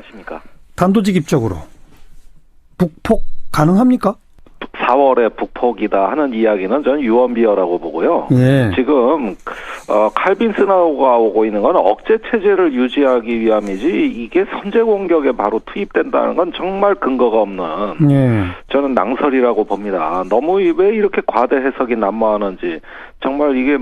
안녕하십니까. 단도직입적으로 북폭 가능합니까? 4월에 북폭이다 하는 이야기는 저는 유언비어라고 보고요. 예. 지금 칼빈슨하우가 오고 있는 건 억제 체제를 유지하기 위함이지 이게 선제 공격에 바로 투입된다는 건 정말 근거가 없는 예. 저는 낭설이라고 봅니다. 너무 왜 이렇게 과대 해석이 난무하는지 정말 이게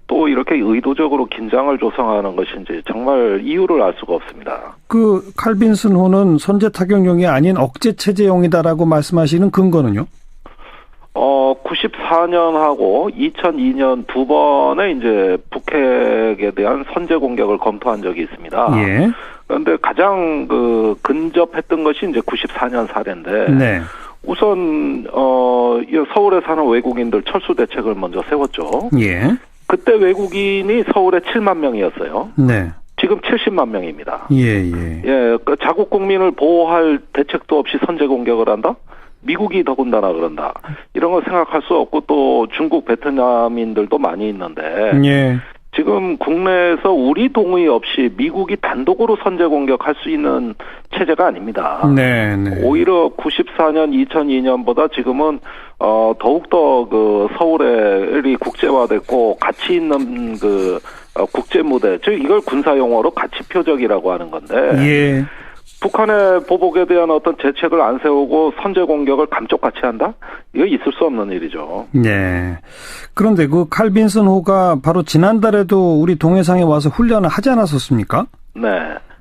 또 이렇게 의도적으로 긴장을 조성하는 것인지 정말 이유를 알 수가 없습니다. 그 칼빈슨호는 선제 타격용이 아닌 억제 체제용이다라고 말씀하시는 근거는요? 94년하고 2002년 두 번의 이제 북핵에 대한 선제 공격을 검토한 적이 있습니다. 예. 그런데 가장 근접했던 것이 이제 94년 사례인데. 네. 우선 서울에 사는 외국인들 철수 대책을 먼저 세웠죠. 예. 그때 외국인이 서울에 7만 명이었어요. 네. 지금 70만 명입니다. 예. 자국 국민을 보호할 대책도 없이 선제 공격을 한다? 미국이 더군다나 그런다. 이런 거 생각할 수 없고 또 중국, 베트남인들도 많이 있는데 예. 지금 국내에서 우리 동의 없이 미국이 단독으로 선제 공격할 수 있는 체제가 아닙니다. 네. 오히려 94년, 2002년보다 지금은 더욱더 서울이 국제화됐고 가치 있는 국제 무대, 즉 이걸 군사 용어로 가치 표적이라고 하는 건데. 예. 북한의 보복에 대한 어떤 대책을 안 세우고 선제 공격을 감쪽같이 한다? 이거 있을 수 없는 일이죠. 네. 그런데 그 칼빈슨호가 바로 지난달에도 우리 동해상에 와서 훈련을 하지 않았었습니까? 네.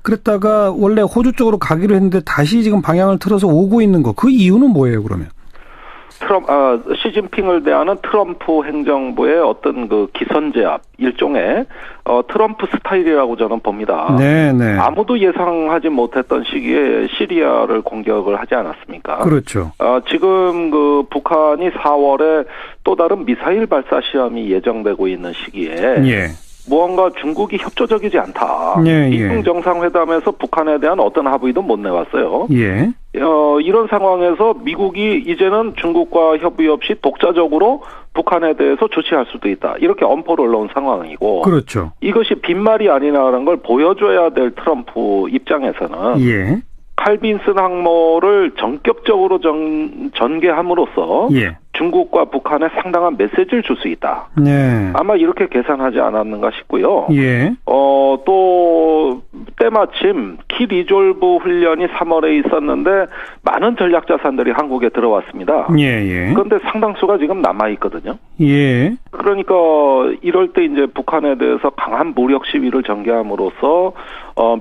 그랬다가 원래 호주 쪽으로 가기로 했는데 다시 지금 방향을 틀어서 오고 있는 거. 그 이유는 뭐예요, 그러면? 시진핑을 대하는 트럼프 행정부의 어떤 기선제압, 일종의 트럼프 스타일이라고 저는 봅니다. 네. 아무도 예상하지 못했던 시기에 시리아를 공격을 하지 않았습니까? 그렇죠. 지금 북한이 4월에 또 다른 미사일 발사 시험이 예정되고 있는 시기에 예. 무언가 중국이 협조적이지 않다. 예. 미중 정상회담에서 북한에 대한 어떤 합의도 못 내왔어요. 예. 이런 상황에서 미국이 이제는 중국과 협의 없이 독자적으로 북한에 대해서 조치할 수도 있다. 이렇게 엄포를 놓은 상황이고. 그렇죠. 이것이 빈말이 아니라는 걸 보여줘야 될 트럼프 입장에서는. 예. 칼빈슨 항모를 전격적으로 전개함으로써. 예. 중국과 북한에 상당한 메시지를 줄 수 있다. 네. 아마 이렇게 계산하지 않았는가 싶고요. 예. 또 때마침 키 리졸브 훈련이 3월에 있었는데 많은 전략 자산들이 한국에 들어왔습니다. 예. 그런데 상당수가 지금 남아 있거든요. 예. 그러니까 이럴 때 이제 북한에 대해서 강한 무력 시위를 전개함으로써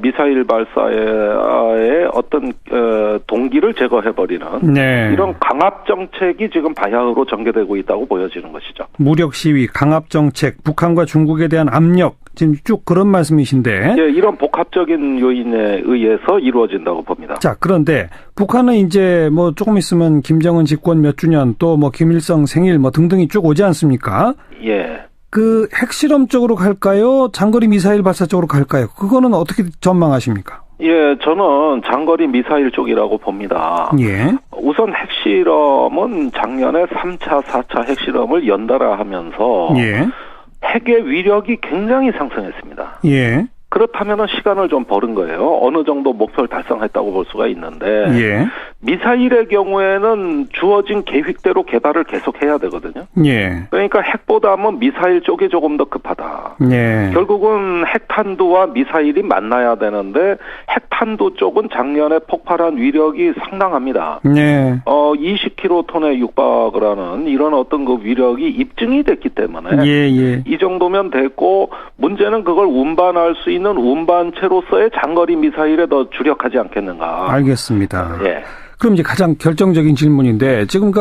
미사일 발사의 어떤 동기를 제거해버리는 네. 이런 강압 정책이 지금 바야흐로 전개되고 있다고 보여지는 것이죠. 무력 시위, 강압 정책, 북한과 중국에 대한 압력, 지금 쭉 그런 말씀이신데. 예, 이런 복합적인 요인에 의해서 이루어진다고 봅니다. 자, 그런데 북한은 이제 조금 있으면 김정은 집권 몇 주년 또 김일성 생일 등등이 쭉 오지 않습니까? 예. 그 핵실험 쪽으로 갈까요? 장거리 미사일 발사 쪽으로 갈까요? 그거는 어떻게 전망하십니까? 예, 저는 장거리 미사일 쪽이라고 봅니다. 예. 우선 핵실험은 작년에 3차, 4차 핵실험을 연달아 하면서 예. 핵의 위력이 굉장히 상승했습니다. 예. 그렇다면 시간을 좀 벌은 거예요. 어느 정도 목표를 달성했다고 볼 수가 있는데 예. 미사일의 경우에는 주어진 계획대로 개발을 계속해야 되거든요. 예. 그러니까 핵보다는 미사일 쪽이 조금 더 급하다. 예. 결국은 핵탄두와 미사일이 만나야 되는데 핵탄두 쪽은 작년에 폭발한 위력이 상당합니다. 예. 20kton에 육박을 하는 이런 어떤 위력이 입증이 됐기 때문에 예. 이 정도면 됐고 문제는 그걸 운반할 수 있는 운반체로서의 장거리 미사일에 더 주력하지 않겠는가. 알겠습니다. 예. 그럼 이제 가장 결정적인 질문인데 지금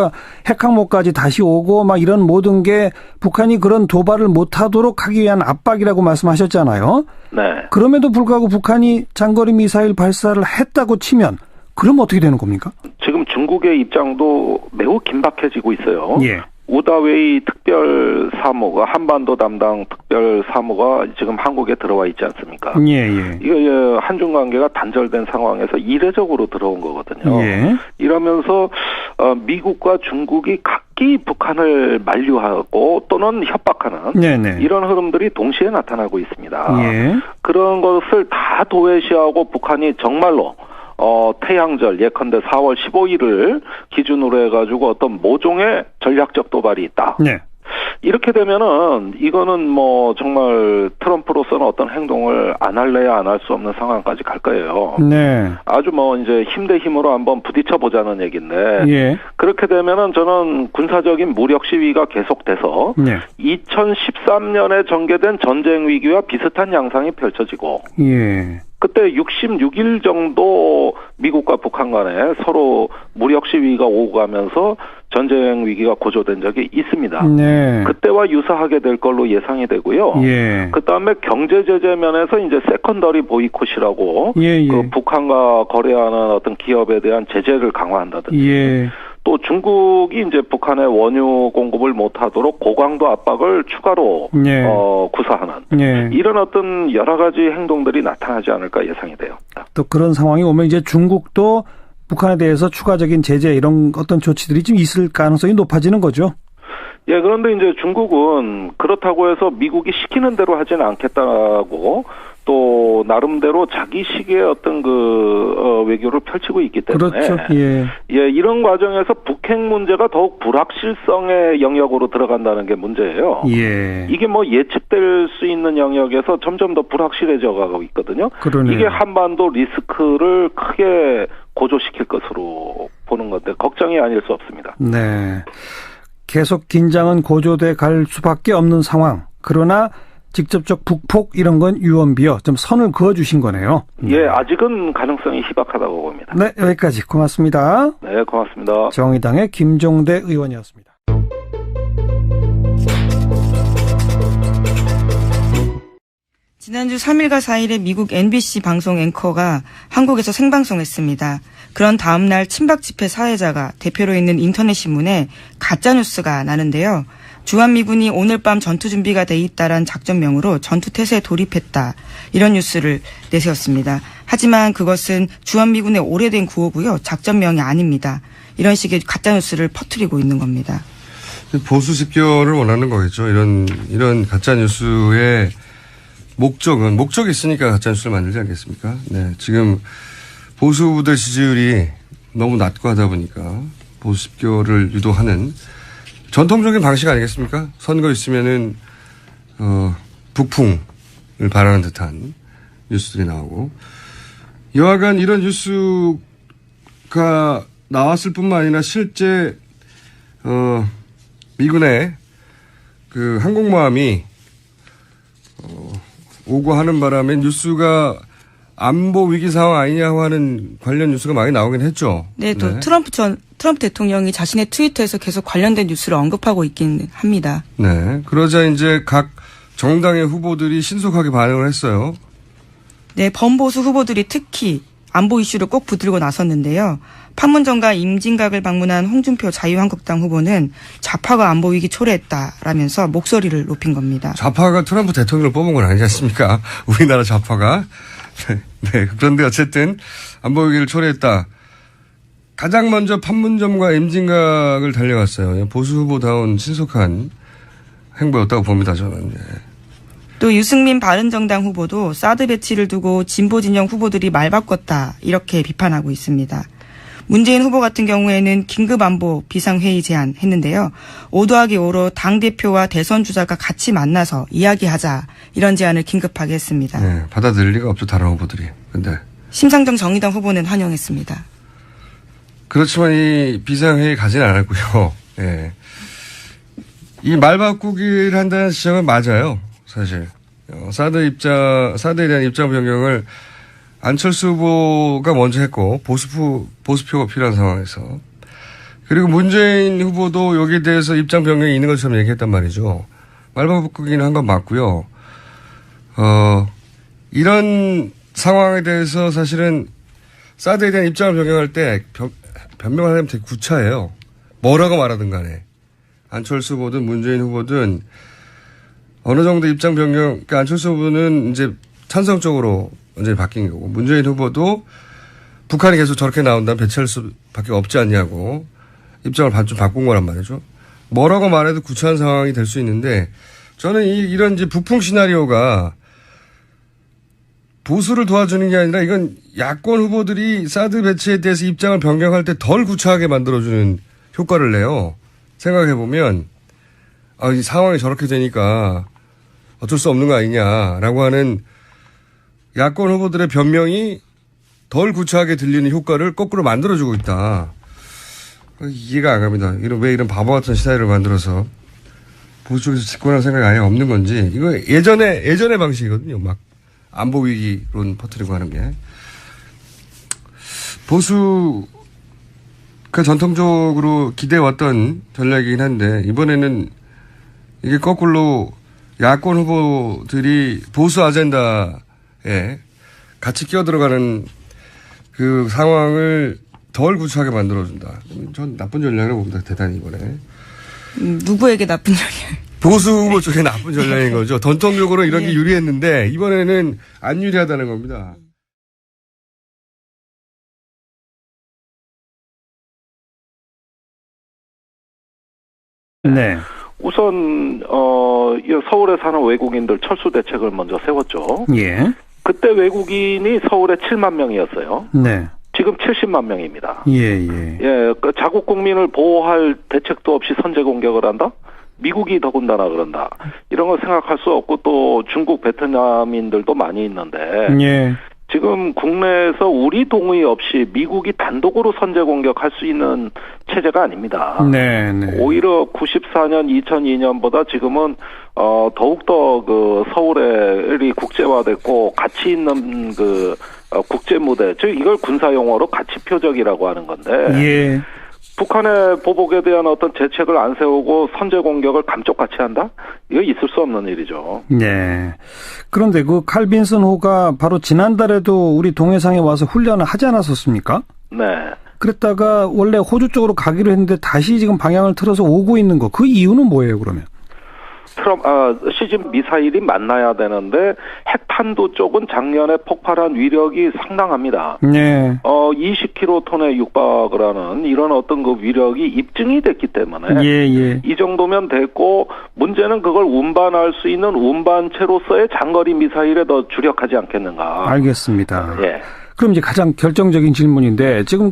핵항모까지 다시 오고 이런 모든 게 북한이 그런 도발을 못하도록 하기 위한 압박이라고 말씀하셨잖아요. 네. 그럼에도 불구하고 북한이 장거리 미사일 발사를 했다고 치면 그럼 어떻게 되는 겁니까? 지금 중국의 입장도 매우 긴박해지고 있어요. 예. 우다웨이 특별사무가 한반도 담당 특별사무가 지금 한국에 들어와 있지 않습니까? 예. 이거 한중 관계가 단절된 상황에서 이례적으로 들어온 거거든요. 예. 이러면서 미국과 중국이 각 각기 북한을 만류하고 또는 협박하는 네네. 이런 흐름들이 동시에 나타나고 있습니다. 예. 그런 것을 다 도외시하고 북한이 정말로 태양절 예컨대 4월 15일을 기준으로 해가지고 어떤 모종의 전략적 도발이 있다. 네. 이렇게 되면은 이거는 뭐 정말 트럼프로서는 어떤 행동을 안 할래야 안 할 수 없는 상황까지 갈 거예요. 네. 아주 뭐 이제 힘 대 힘으로 한번 부딪혀 보자는 얘기인데 예. 그렇게 되면은 저는 군사적인 무력 시위가 계속돼서 네. 2013년에 전개된 전쟁 위기와 비슷한 양상이 펼쳐지고 예. 그때 66일 정도 미국과 북한 간에 서로 무력 시위가 오고 가면서 전쟁 위기가 고조된 적이 있습니다. 네. 그때와 유사하게 될 걸로 예상이 되고요. 예. 그다음에 경제 제재 면에서 이제 세컨더리 보이콧이라고 예. 그 북한과 거래하는 어떤 기업에 대한 제재를 강화한다든지. 예. 또 중국이 이제 북한의 원유 공급을 못하도록 고강도 압박을 추가로 예. 구사하는 이런 어떤 여러 가지 행동들이 나타나지 않을까 예상이 돼요. 또 그런 상황이 오면 이제 중국도 북한에 대해서 추가적인 제재 이런 어떤 조치들이 좀 있을 가능성이 높아지는 거죠. 예, 그런데 이제 중국은 그렇다고 해서 미국이 시키는 대로 하지는 않겠다고 또 나름대로 자기식의 어떤 외교를 펼치고 있기 때문에 그렇죠. 예. 예, 이런 과정에서 북핵 문제가 더욱 불확실성의 영역으로 들어간다는 게 문제예요. 예. 이게 뭐 예측될 수 있는 영역에서 점점 더 불확실해져 가고 있거든요. 그러네요. 이게 한반도 리스크를 크게 고조시킬 것으로 보는 건데 걱정이 아닐 수 없습니다. 네. 계속 긴장은 고조돼 갈 수밖에 없는 상황. 그러나 직접적 북폭 이런 건 유언비어 좀 선을 그어주신 거네요. 예, 아직은 가능성이 희박하다고 봅니다. 네, 여기까지 고맙습니다. 네, 고맙습니다. 정의당의 김종대 의원이었습니다. 지난주 3일과 4일에 미국 NBC 방송 앵커가 한국에서 생방송했습니다. 그런 다음 날 친박 집회 사회자가 대표로 있는 인터넷 신문에 가짜뉴스가 나는데요. 주한미군이 오늘 밤 전투 준비가 돼 있다란 작전명으로 전투 태세에 돌입했다. 이런 뉴스를 내세웠습니다. 하지만 그것은 주한미군의 오래된 구호고요. 작전명이 아닙니다. 이런 식의 가짜뉴스를 퍼뜨리고 있는 겁니다. 보수 집결을 원하는 거겠죠. 이런 가짜뉴스의 목적이 있으니까 가짜뉴스를 만들지 않겠습니까? 네. 지금 보수 후보들 지지율이 너무 낮고 하다 보니까 보수 집결을 유도하는 전통적인 방식 아니겠습니까? 선거 있으면은, 북풍을 바라는 듯한 뉴스들이 나오고. 여하간 이런 뉴스가 나왔을 뿐만 아니라 실제, 미군의 그 항공모함이, 오고 하는 바람에 뉴스가 안보 위기 상황 아니냐고 하는 관련 뉴스가 많이 나오긴 했죠. 네, 또 네. 트럼프 대통령이 자신의 트위터에서 계속 관련된 뉴스를 언급하고 있긴 합니다. 네, 그러자 이제 각 정당의 후보들이 신속하게 반응을 했어요. 네, 범보수 후보들이 특히 안보 이슈를 꼭 붙들고 나섰는데요. 판문점과 임진각을 방문한 홍준표 자유한국당 후보는 좌파가 안보 위기 초래했다라면서 목소리를 높인 겁니다. 좌파가 트럼프 대통령을 뽑은 건 아니지 않습니까? 우리나라 좌파가. 네. 그런데 어쨌든 안보 위기를 초래했다. 가장 먼저 판문점과 임진각을 달려갔어요. 보수 후보다운 신속한 행보였다고 봅니다, 저는. 네. 또 유승민 바른정당 후보도 사드 배치를 두고 진보 진영 후보들이 말 바꿨다 이렇게 비판하고 있습니다. 문재인 후보 같은 경우에는 긴급안보 비상회의 제안했는데요. 5+5로 당대표와 대선 주자가 같이 만나서 이야기하자 이런 제안을 긴급하게 했습니다. 네, 받아들일 리가 없죠, 다른 후보들이. 근데 심상정 정의당 후보는 환영했습니다. 그렇지만 이 비상회의 가지는 않았고요. 네. 이 말 바꾸기를 한다는 지적은 맞아요, 사실. 사드에 대한 입장 변경을 안철수 후보가 먼저 했고 보수표가 필요한 상황에서 그리고 문재인 후보도 여기에 대해서 입장 변경이 있는 것처럼 얘기했단 말이죠. 말 바꾸기는 한 건 맞고요. 이런 상황에 대해서 사실은 사드에 대한 입장을 변경할 때 변명을 하려면 되게 구차해요. 뭐라고 말하든 간에 안철수 후보든 문재인 후보든 어느 정도 입장 변경, 그러니까 안철수 후보는 이제 찬성 쪽으로 완전히 바뀐 거고, 문재인 후보도 북한이 계속 저렇게 나온다면 배치할 수밖에 없지 않냐고 입장을 좀 바꾼 거란 말이죠. 뭐라고 말해도 구차한 상황이 될 수 있는데 저는 이런 이제 부풍 시나리오가 보수를 도와주는 게 아니라 이건 야권 후보들이 사드 배치에 대해서 입장을 변경할 때 덜 구차하게 만들어주는 효과를 내요. 생각해보면 이 상황이 저렇게 되니까 어쩔 수 없는 거 아니냐라고 하는 야권 후보들의 변명이 덜 구차하게 들리는 효과를 거꾸로 만들어주고 있다. 이해가 안 갑니다. 왜 이런 바보 같은 시나리오를 만들어서 보수 쪽에서 집권할 생각이 아예 없는 건지. 이거 예전의 방식이거든요. 막 안보 위기론 퍼뜨리고 하는 게. 보수가 전통적으로 기대해왔던 전략이긴 한데 이번에는 이게 거꾸로 야권 후보들이 보수 아젠다에 같이 끼어들어가는 그 상황을 덜 구차하게 만들어준다. 전 나쁜 전략이라고 봅니다. 대단히 이번에. 누구에게 나쁜 전략? 보수 후보 쪽에 나쁜 전략인 거죠. 전통적으로 이런 게 유리했는데 이번에는 안 유리하다는 겁니다. 네. 우선 서울에 사는 외국인들 철수 대책을 먼저 세웠죠. 예. 그때 외국인이 서울에 7만 명이었어요. 네. 지금 70만 명입니다. 예. 그 자국 국민을 보호할 대책도 없이 선제 공격을 한다? 미국이 더군다나 그런다. 이런 거 생각할 수 없고 또 중국 베트남인들도 많이 있는데 예. 지금 국내에서 우리 동의 없이 미국이 단독으로 선제 공격할 수 있는 체제가 아닙니다. 네. 오히려 94년, 2002년보다 지금은 더욱더 그 서울이 국제화됐고 가치 있는 그 국제 무대, 즉 이걸 군사 용어로 가치 표적이라고 하는 건데. 예. 북한의 보복에 대한 어떤 대책을 안 세우고 선제 공격을 감쪽같이 한다? 이거 있을 수 없는 일이죠. 네. 그런데 그 칼빈슨 호가 바로 지난달에도 우리 동해상에 와서 훈련을 하지 않았었습니까? 네. 그랬다가 원래 호주 쪽으로 가기로 했는데 다시 지금 방향을 틀어서 오고 있는 거. 그 이유는 뭐예요, 그러면? 시즌 미사일이 만나야 되는데 핵탄두 쪽은 작년에 폭발한 위력이 상당합니다. 네. 20kton에 육박을 하는 이런 어떤 그 위력이 입증이 됐기 때문에 이 정도면 됐고 문제는 그걸 운반할 수 있는 운반체로서의 장거리 미사일에 더 주력하지 않겠는가. 알겠습니다. 예. 그럼 이제 가장 결정적인 질문인데 지금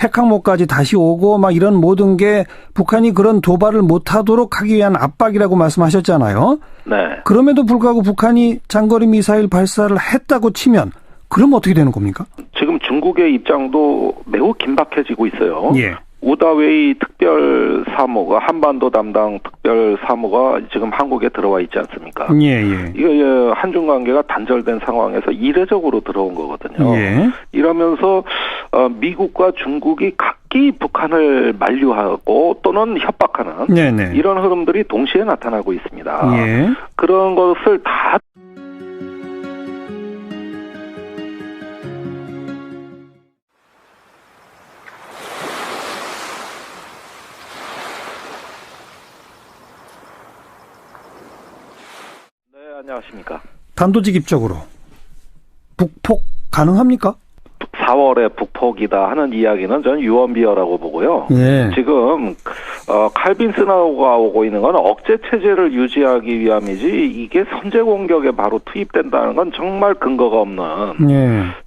핵 항모까지 다시 오고 막 이런 모든 게 북한이 그런 도발을 못하도록 하기 위한 압박이라고 말씀하셨잖아요. 네. 그럼에도 불구하고 북한이 장거리 미사일 발사를 했다고 치면 그럼 어떻게 되는 겁니까? 지금 중국의 입장도 매우 긴박해지고 있어요. 예. 우다웨이 특별 사무가 한반도 담당 특별 사무가 지금 한국에 들어와 있지 않습니까? 예. 이거 한중 관계가 단절된 상황에서 이례적으로 들어온 거거든요. 예. 이러면서 미국과 중국이 각기 북한을 만류하고 또는 협박하는 네네. 이런 흐름들이 동시에 나타나고 있습니다. 예. 그런 것을 다 안녕하십니까. 단도직입적으로 북폭 가능합니까? 4월에 북폭이다 하는 이야기는 저는 유언비어라고 보고요. 예. 지금 칼빈슨호가 오고 있는 건 억제 체제를 유지하기 위함이지 이게 선제 공격에 바로 투입된다는 건 정말 근거가 없는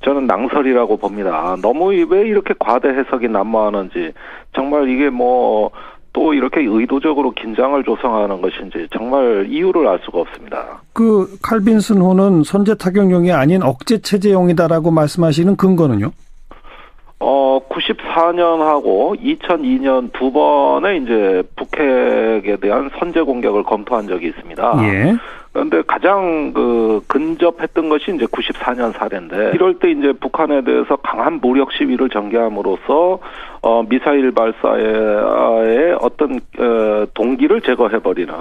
저는 낭설이라고 봅니다. 너무 왜 이렇게 과대 해석이 난무하는지 정말 이게 또 이렇게 의도적으로 긴장을 조성하는 것인지 정말 이유를 알 수가 없습니다. 그 칼빈슨호는 선제 타격용이 아닌 억제 체제용이다라고 말씀하시는 근거는요? 94년하고 2002년 두 번의 이제 북핵에 대한 선제 공격을 검토한 적이 있습니다. 예. 그런데 가장 근접했던 것이 이제 94년 사례인데 이럴 때 이제 북한에 대해서 강한 무력 시위를 전개함으로써 미사일 발사의 어떤 동기를 제거해버리는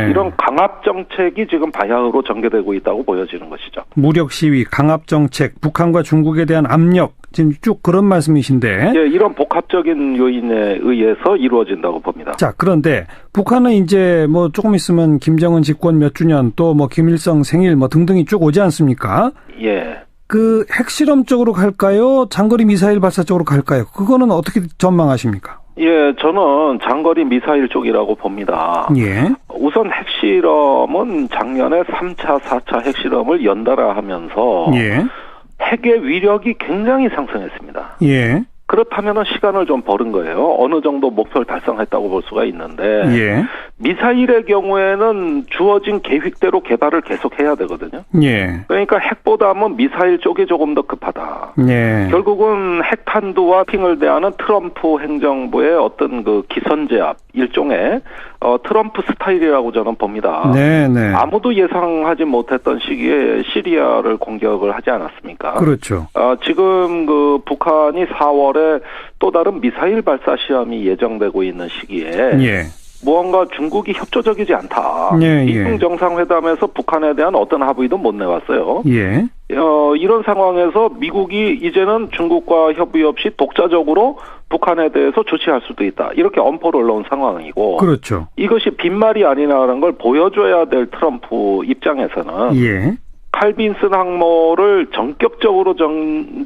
이런 강압 정책이 지금 바야흐로 전개되고 있다고 보여지는 것이죠. 무력 시위, 강압 정책, 북한과 중국에 대한 압력 지금 쭉 그런 말씀이신데. 예, 이런 복합적인 요인에 의해서 이루어진다고 봅니다. 자, 그런데 북한은 이제 조금 있으면 김정은 집권 몇 주년 또 김일성 생일 등등이 쭉 오지 않습니까? 예. 그 핵실험 쪽으로 갈까요? 장거리 미사일 발사 쪽으로 갈까요? 그거는 어떻게 전망하십니까? 예, 저는 장거리 미사일 쪽이라고 봅니다. 예. 우선 핵실험은 작년에 3차, 4차 핵실험을 연달아 하면서 예. 핵의 위력이 굉장히 상승했습니다. 예. 그렇다면 시간을 좀 벌은 거예요. 어느 정도 목표를 달성했다고 볼 수가 있는데 예. 미사일의 경우에는 주어진 계획대로 개발을 계속해야 되거든요. 예. 그러니까 핵보다는 미사일 쪽이 조금 더 급하다. 예. 결국은 핵탄두와 핑을 대하는 트럼프 행정부의 어떤 그 기선제압 일종의 트럼프 스타일이라고 저는 봅니다. 네네. 아무도 예상하지 못했던 시기에 시리아를 공격을 하지 않았습니까? 그렇죠. 지금 그 북한이 4월에 또 다른 미사일 발사 시험이 예정되고 있는 시기에 예. 무언가 중국이 협조적이지 않다. 예, 미중 정상회담에서 북한에 대한 어떤 합의도 못 내왔어요. 예. 이런 상황에서 미국이 이제는 중국과 협의 없이 독자적으로 북한에 대해서 조치할 수도 있다. 이렇게 엄포를 올라온 상황이고. 그렇죠. 이것이 빈말이 아니라는 걸 보여줘야 될 트럼프 입장에서는 예. 칼빈슨 항모를 전격적으로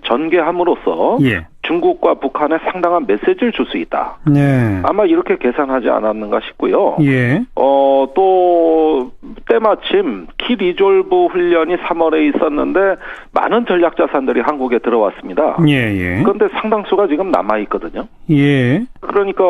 전개함으로써 예. 중국과 북한에 상당한 메시지를 줄 수 있다. 네. 아마 이렇게 계산하지 않았는가 싶고요. 예. 또 때마침 키 리졸브 훈련이 3월에 있었는데 많은 전략 자산들이 한국에 들어왔습니다. 예. 그런데 상당수가 지금 남아 있거든요. 예. 그러니까